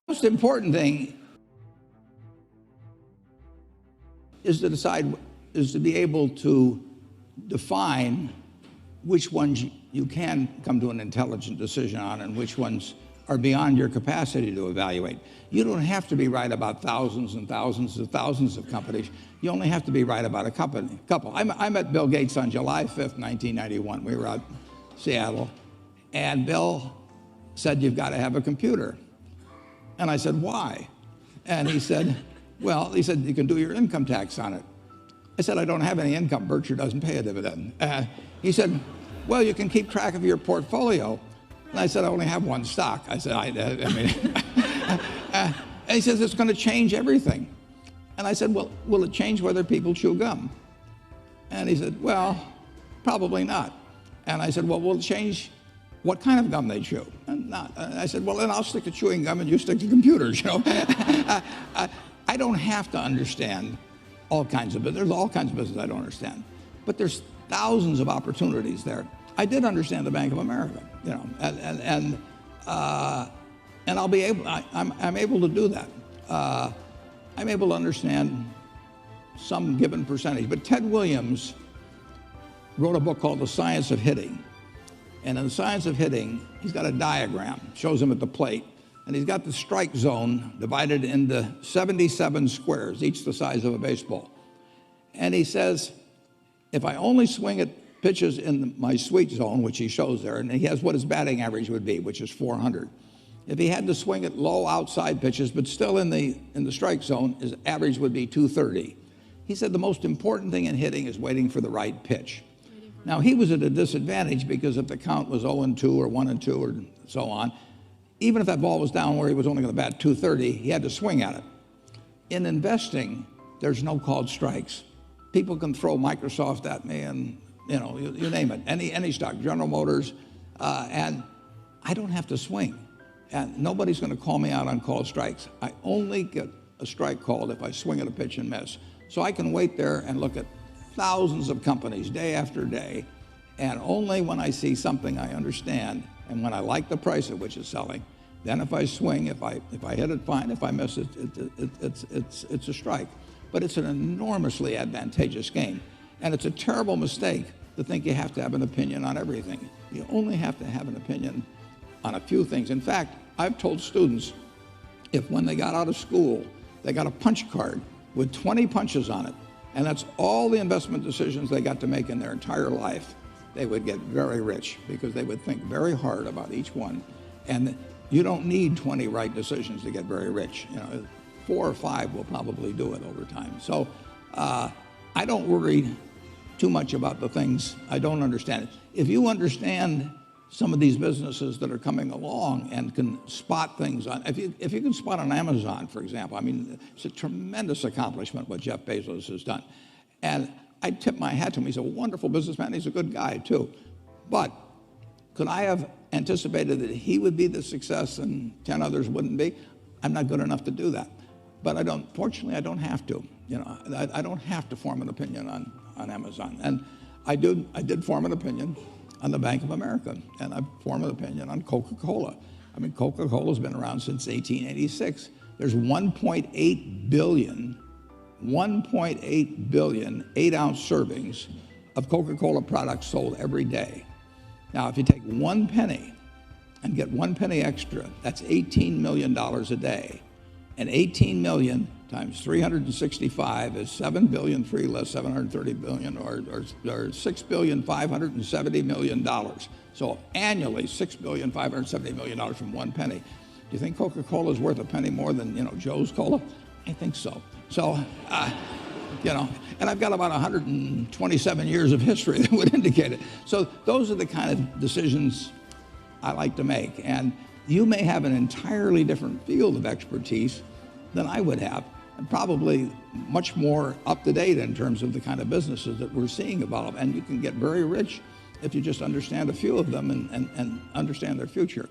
most important thing is to be able to define which ones you can come to an intelligent decision on and which ones are beyond your capacity to evaluate. You don't have to be right about thousands and thousands and thousands of companies. You only have to be right about a couple. I met Bill Gates on July 5th, 1991. We were out in Seattle, and Bill said, "You've got to have a computer." And I said, "Why?" And he said, "You can do your income tax on it." I said, "I don't have any income. Berkshire doesn't pay a dividend." He said, "Well, you can keep track of your portfolio." And I said, "I only have one stock." I said, and he says, "It's going to change everything." And I said, "Well, will it change whether people chew gum?" And he said, "Well, probably not." And I said, "Well, will it change what kind of gum they chew?" And not. And I said, "Well, then I'll stick to chewing gum and you stick to computers, you know." I don't have to understand all kinds of business. There's all kinds of business I don't understand. But there's thousands of opportunities there. I did understand the Bank of America, you know, and I'll be able. I'm able to do that. I'm able to understand some given percentage. But Ted Williams wrote a book called The Science of Hitting. And in The Science of Hitting, he's got a diagram, shows him at the plate, and he's got the strike zone divided into 77 squares, each the size of a baseball. And he says, if I only swing at pitches in my sweet zone, which he shows there, and he has what his batting average would be, which is 400. If he had to swing at low outside pitches, but still in the strike zone, his average would be 230. He said the most important thing in hitting is waiting for the right pitch. Now, he was at a disadvantage because if the count was 0-2 or 1-2 or so on, even if that ball was down where he was only going to bat 230, he had to swing at it. In investing, there's no called strikes. People can throw Microsoft at me and, you know, you name it, any stock, General Motors, and I don't have to swing. And nobody's going to call me out on called strikes. I only get a strike called if I swing at a pitch and miss. So I can wait there and look at thousands of companies day after day, and only when I see something I understand and when I like the price at which it's selling, then if I swing, if I hit it, fine. If I miss it, it's a strike. But it's an enormously advantageous game, and it's a terrible mistake to think you have to have an opinion on everything. You only have to have an opinion on a few things. In fact, I've told students, if when they got out of school, they got a punch card with 20 punches on it, and that's all the investment decisions they got to make in their entire life, they would get very rich because they would think very hard about each one. And you don't need 20 right decisions to get very rich. You know, 4 or 5 will probably do it over time. So I don't worry too much about the things I don't understand. If you understand some of these businesses that are coming along and can spot things on, if you can spot on Amazon, for example, I mean, it's a tremendous accomplishment what Jeff Bezos has done. And I tip my hat to him. He's a wonderful businessman. He's a good guy, too. But could I have anticipated that he would be the success and 10 others wouldn't be? I'm not good enough to do that. But fortunately, I don't have to. You know, I don't have to form an opinion on Amazon. And I did form an opinion on the Bank of America, and I formed an opinion on Coca-Cola. I mean, Coca-Cola's been around since 1886. There's 1.8 billion 8-ounce servings of Coca-Cola products sold every day. Now, if you take 1 penny and get 1 penny extra, that's $18 million a day. And 18 million times 365 is 7 billion, 3 less 730 billion, or $6,570,000,000. So annually, $6,570,000,000 from 1 penny. Do you think Coca-Cola is worth a penny more than, you know, Joe's Cola? I think so. So, you know, and I've got about 127 years of history that would indicate it. So those are the kind of decisions I like to make. And you may have an entirely different field of expertise than I would have, and probably much more up to date in terms of the kind of businesses that we're seeing evolve. And you can get very rich if you just understand a few of them and understand their future.